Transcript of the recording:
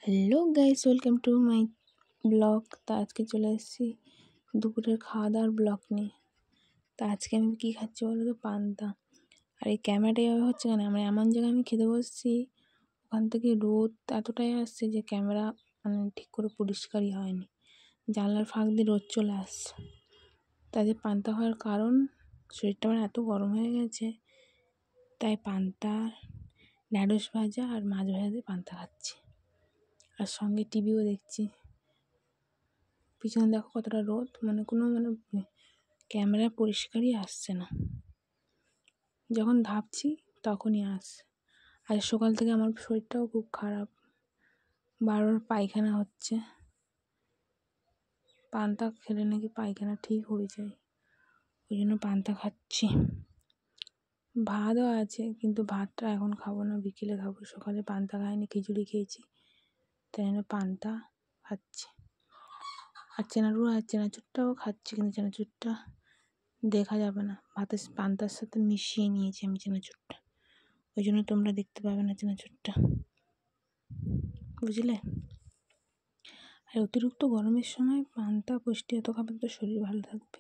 Hello guys, welcome to my blog. তা আজকে চলে এসেছি দুপুরের খাওয়া দাওয়ার ব্লগ নিয়ে। তা আজকে আমি কী খাচ্ছি বলো তো? পান্তা। আর এই ক্যামেরাটা এভাবে হচ্ছে কেন? আমরা এমন জায়গায় আমি খেতে বসছি, ওখান থেকে রোদ এতটাই আসছে যে ক্যামেরা ঠিক করে পরিষ্কারই হয়নি। জানলার ফাঁক দিয়ে রোদ চলে আসছে। তাদের পান্তা খাওয়ার কারণ, শরীরটা আমার এত গরম হয়ে গেছে, তাই পান্তা, ঢ্যাঁড়স ভাজা আর মাছ ভাজা দিয়ে পান্তা খাচ্ছি। আর সঙ্গে টিভিও দেখছি। পিছনে দেখো কতটা রোদ, কোনো ক্যামেরা পরিষ্কারই আসছে না। যখন ভাবছি তখনই আসছে। আর সকাল থেকে আমার শরীরটাও খুব খারাপ, বারবার পায়খানা হচ্ছে। পান্তা খেলে নাকি পায়খানা ঠিক হয়ে যায়, ওই জন্য পান্তা খাচ্ছি। ভাতও আছে, কিন্তু ভাতটা এখন খাবো না, বিকেলে খাবো। সকালে পান্তা খাইনি, খিচুড়ি খেয়েছি, তাই জন্য পান্তা খাচ্ছি। আর চেনাচুরটাও খাচ্ছি, কিন্তু চেনাচুরটা দেখা যাবে না, পান্তার সাথে মিশিয়ে নিয়েছি আমি চেনাচুরটা, ওই জন্য তোমরা দেখতে পাবে না চেনাচুরটা, বুঝলে? আর অতিরিক্ত গরমের সময় পান্তা পুষ্টি এত খাবার তো শরীর ভালো থাকবে।